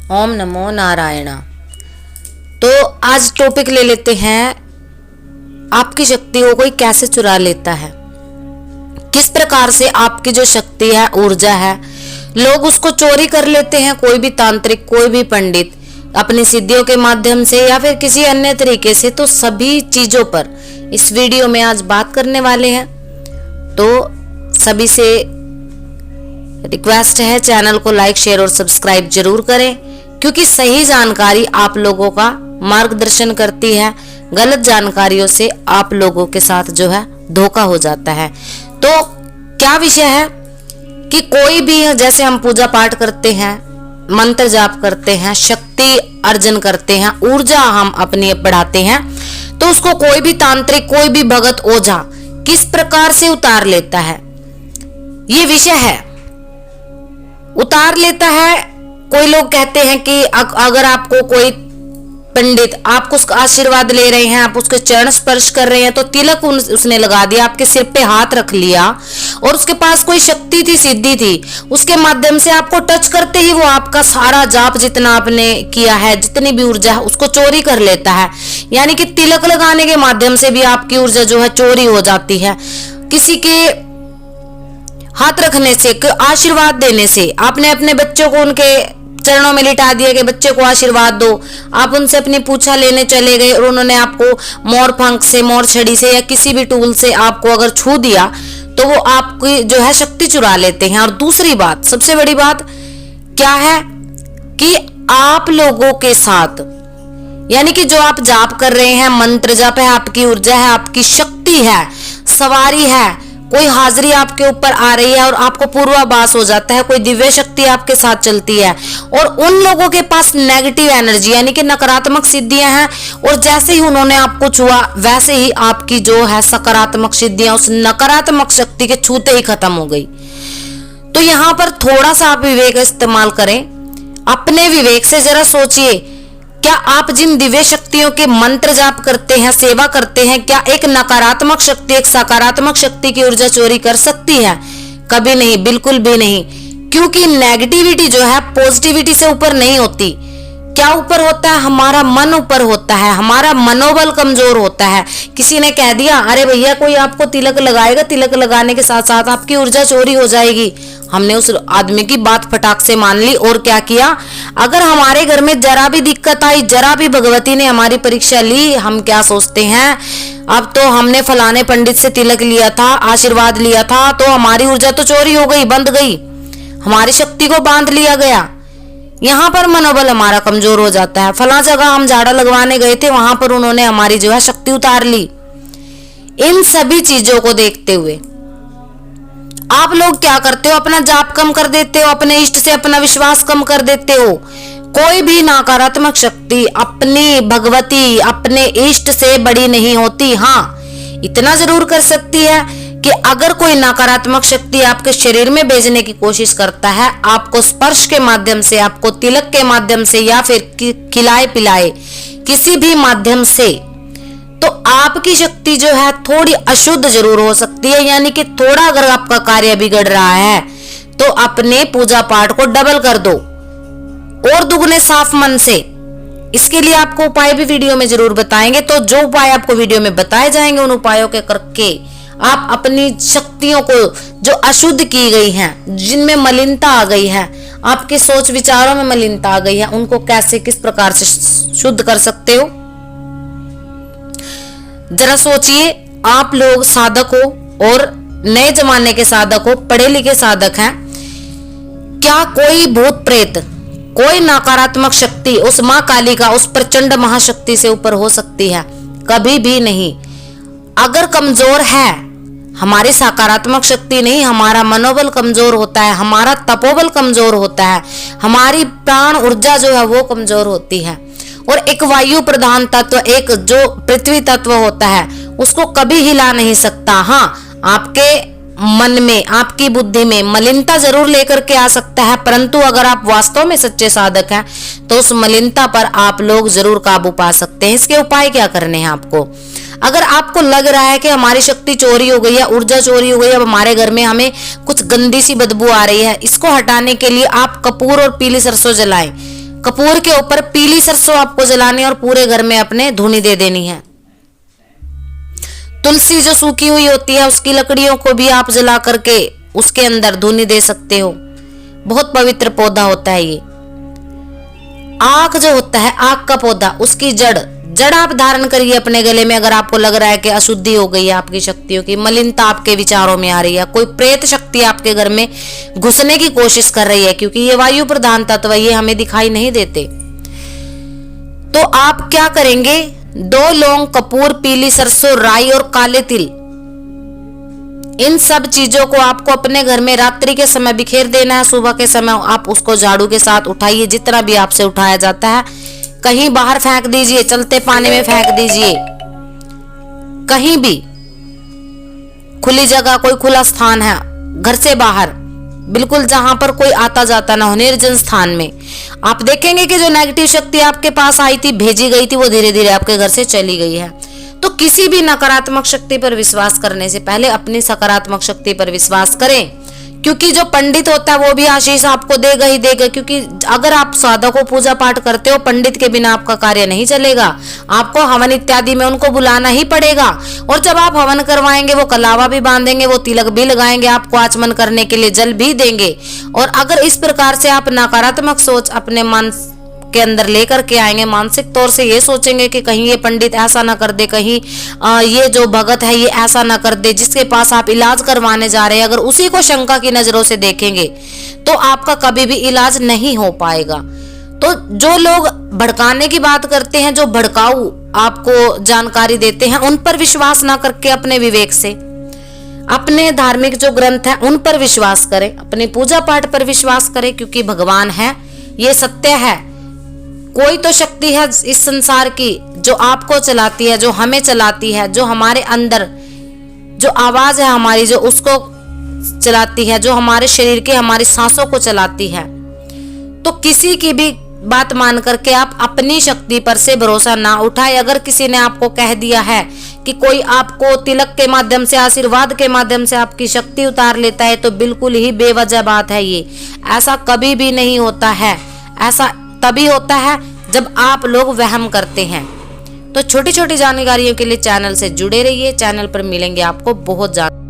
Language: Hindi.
ओम नमो नारायण। तो आज टॉपिक ले लेते हैं, आपकी शक्ति को कोई कैसे चुरा लेता है। किस प्रकार से आपकी जो शक्ति है, ऊर्जा है, लोग उसको चोरी कर लेते हैं। कोई भी तांत्रिक, कोई भी पंडित अपनी सिद्धियों के माध्यम से या फिर किसी अन्य तरीके से। तो सभी चीजों पर इस वीडियो में आज बात करने वाले हैं। तो सभी से रिक्वेस्ट है, चैनल को लाइक, शेयर और सब्सक्राइब जरूर करें, क्योंकि सही जानकारी आप लोगों का मार्गदर्शन करती है। गलत जानकारियों से आप लोगों के साथ जो है धोखा हो जाता है। तो क्या विषय है कि कोई भी, जैसे हम पूजा पाठ करते हैं, मंत्र जाप करते हैं, शक्ति अर्जन करते हैं, ऊर्जा हम अपनी बढ़ाते हैं, तो उसको कोई भी तांत्रिक, कोई भी भगत, ओझा किस प्रकार से उतार लेता है, ये विषय है। उतार लेता है। कोई लोग कहते हैं कि अगर आपको कोई पंडित, आप उसका आशीर्वाद ले रहे हैं, आप उसके चरण स्पर्श कर रहे हैं, तो तिलक उसने लगा दिया, आपके सिर पे हाथ रख लिया और उसके पास कोई शक्ति थी, सिद्धि थी, उसके माध्यम से आपको टच करते ही वो आपका सारा जाप जितना आपने किया है, जितनी भी ऊर्जा है, उसको चोरी कर लेता है। यानी कि तिलक लगाने के माध्यम से भी आपकी ऊर्जा जो है चोरी हो जाती है। किसी के हाथ रखने से, आशीर्वाद देने से, आपने अपने बच्चों को उनके चरणों में लिटा दिया कि बच्चे को आशीर्वाद दो, आप उनसे अपनी पूछा लेने चले गए और उन्होंने आपको मोर पंख से, मोर छड़ी से या किसी भी टूल से आपको अगर छू दिया, तो वो आपकी जो है शक्ति चुरा लेते हैं। और दूसरी बात, सबसे बड़ी बात क्या है कि आप लोगों के साथ, यानी कि जो आप जाप कर रहे हैं, मंत्र जाप है, आपकी ऊर्जा है, आपकी शक्ति है, सवारी है, कोई हाजिरी आपके ऊपर आ रही है और आपको पूर्वाभास हो जाता है, कोई दिव्य शक्ति आपके साथ चलती है और उन लोगों के पास नेगेटिव एनर्जी यानी कि नकारात्मक सिद्धियां हैं, और जैसे ही उन्होंने आपको छुआ वैसे ही आपकी जो है सकारात्मक सिद्धियां उस नकारात्मक शक्ति के छूते ही खत्म हो गई। तो यहां पर थोड़ा सा आप विवेक इस्तेमाल करें, अपने विवेक से जरा सोचिए, क्या आप जिन दिव्य शक्तियों के मंत्र जाप करते हैं, सेवा करते हैं, क्या एक नकारात्मक शक्ति एक सकारात्मक शक्ति की ऊर्जा चोरी कर सकती है? कभी नहीं, बिल्कुल भी नहीं। क्योंकि नेगेटिविटी जो है पॉजिटिविटी से ऊपर नहीं होती। क्या ऊपर होता है? हमारा मन ऊपर होता है, हमारा मनोबल कमजोर होता है। किसी ने कह दिया, अरे भैया कोई आपको तिलक लगाएगा, तिलक लगाने के साथ साथ आपकी ऊर्जा चोरी हो जाएगी। हमने उस आदमी की बात फटाक से मान ली और क्या किया? अगर हमारे घर में जरा भी दिक्कत आई, जरा भी भगवती ने हमारी परीक्षा ली, हम क्या सोचते हैं, अब तो हमने फलाने पंडित से तिलक लिया था, आशीर्वाद लिया था, तो हमारी ऊर्जा तो चोरी हो गई, बंद गई, हमारी शक्ति को बांध लिया गया। यहाँ पर मनोबल हमारा कमजोर हो जाता है। फला जगह हम झाड़ा लगवाने गए थे, वहां पर उन्होंने हमारी जो है शक्ति उतार ली। इन सभी चीजों को देखते हुए आप लोग क्या करते हो? अपना जाप कम कर देते हो, अपने इष्ट से अपना विश्वास कम कर देते हो। कोई भी नकारात्मक शक्ति अपनी भगवती, अपने इष्ट से बड़ी नहीं होती। हाँ, इतना जरूर कर सकती है कि अगर कोई नकारात्मक शक्ति आपके शरीर में भेजने की कोशिश करता है, आपको स्पर्श के माध्यम से, आपको तिलक के माध्यम से या फिर खिलाए पिलाए किसी भी माध्यम से, तो आपकी शक्ति जो है थोड़ी अशुद्ध जरूर हो सकती है। यानी कि थोड़ा अगर आपका कार्य बिगड़ रहा है तो अपने पूजा पाठ को डबल कर दो और दुगने साफ मन से। इसके लिए आपको उपाय भी वीडियो में जरूर बताएंगे। तो जो उपाय आपको वीडियो में बताए जाएंगे, उन उपायों के करके आप अपनी शक्तियों को जो अशुद्ध की गई हैं, जिनमें मलिनता आ गई है, आपके सोच विचारों में मलिनता आ गई है, उनको कैसे, किस प्रकार से शुद्ध कर सकते हो। जरा सोचिए, आप लोग साधक हो और नए जमाने के साधक हो, पढ़े लिखे साधक हैं, क्या कोई भूत प्रेत, कोई नकारात्मक शक्ति उस मां काली का, उस प्रचंड महाशक्ति से ऊपर हो सकती है? कभी भी नहीं। अगर कमजोर है, हमारी सकारात्मक शक्ति नहीं, हमारा मनोबल कमजोर होता है, हमारा तपोबल कमजोर होता है, हमारी प्राण ऊर्जा जो है वो कमजोर होती है। और एक वायु प्रधान तत्व, एक जो पृथ्वी तत्व होता है, उसको कभी हिला नहीं सकता। हाँ, आपके मन में, आपकी बुद्धि में मलिनता जरूर लेकर के आ सकता है, परंतु अगर आप वास्तव में सच्चे साधक हैं तो उस मलिनता पर आप लोग जरूर काबू पा सकते हैं। इसके उपाय क्या करने हैं आपको? अगर आपको लग रहा है कि हमारी शक्ति चोरी हो गई है, ऊर्जा चोरी हो गई है, अब हमारे घर में हमें कुछ गंदी सी बदबू आ रही है, इसको हटाने के लिए आप कपूर और पीली सरसों जलाएं। कपूर के ऊपर पीली सरसों आपको जलानी है और पूरे घर में अपने धूनी दे देनी है। तुलसी जो सूखी हुई होती है उसकी लकड़ियों को भी आप जला करके उसके अंदर धूनी दे सकते हो। बहुत पवित्र पौधा होता है ये। आक जो होता है, आक का पौधा, उसकी जड़ आप धारण करिए अपने गले में। अगर आपको लग रहा है कि अशुद्धि हो गई है आपकी शक्तियों की, मलिनता आपके विचारों में आ रही है, कोई प्रेत शक्ति आपके घर में घुसने की कोशिश कर रही है, क्योंकि ये वायु प्रधान तत्व है, ये हमें दिखाई नहीं देते, तो आप क्या करेंगे, 2 लौंग, कपूर, पीली सरसों, राई और काले तिल, इन सब चीजों को आपको अपने घर में रात्रि के समय बिखेर देना है। सुबह के समय आप उसको झाड़ू के साथ उठाइए, जितना भी आपसे उठाया जाता है, कहीं बाहर फेंक दीजिए, चलते पानी में फेंक दीजिए, कहीं भी खुली जगह, कोई खुला स्थान है, घर से बाहर, बिल्कुल जहां पर कोई आता जाता ना हो, निर्जन स्थान में। आप देखेंगे कि जो नेगेटिव शक्ति आपके पास आई थी, भेजी गई थी, वो धीरे धीरे आपके घर से चली गई है। तो किसी भी नकारात्मक शक्ति पर विश्वास करने से पहले अपनी सकारात्मक शक्ति पर विश्वास करें, क्योंकि जो पंडित होता है वो भी आशीष आपको देगा ही देगा। क्योंकि अगर आप साधक को पूजा पाठ करते हो, पंडित के बिना आपका कार्य नहीं चलेगा, आपको हवन इत्यादि में उनको बुलाना ही पड़ेगा। और जब आप हवन करवाएंगे, वो कलावा भी बांधेंगे, वो तिलक भी लगाएंगे, आपको आचमन करने के लिए जल भी देंगे। और अगर इस प्रकार से आप नकारात्मक सोच अपने मन के अंदर लेकर के आएंगे, मानसिक तौर से ये सोचेंगे कि कहीं ये पंडित ऐसा ना कर दे, कहीं ये जो भगत है ये ऐसा ना कर दे, जिसके पास आप इलाज करवाने जा रहे हैं, अगर उसी को शंका की नजरों से देखेंगे तो आपका कभी भी इलाज नहीं हो पाएगा। तो जो लोग भड़काने की बात करते हैं, जो भड़काऊ आपको जानकारी देते हैं, उन पर विश्वास ना करके अपने विवेक से अपने धार्मिक जो ग्रंथ है उन पर विश्वास करें, अपने पूजा पाठ पर विश्वास करें, क्योंकि भगवान है, ये सत्य है। कोई तो शक्ति है इस संसार की जो आपको चलाती है, जो हमें चलाती है, जो हमारे अंदर जो आवाज है हमारी, जो उसको चलाती है, जो हमारे शरीर के, हमारी सांसों को चलाती है। तो किसी की भी बात मान करके आप अपनी शक्ति पर से भरोसा ना उठाए। अगर किसी ने आपको कह दिया है कि कोई आपको तिलक के माध्यम से, आशीर्वाद के माध्यम से आपकी शक्ति उतार लेता है, तो बिल्कुल ही बेवजह बात है ये। ऐसा कभी भी नहीं होता है। ऐसा तभी होता है जब आप लोग वहम करते हैं। तो छोटी छोटी जानकारियों के लिए चैनल से जुड़े रहिए। चैनल पर मिलेंगे आपको बहुत ज्यादा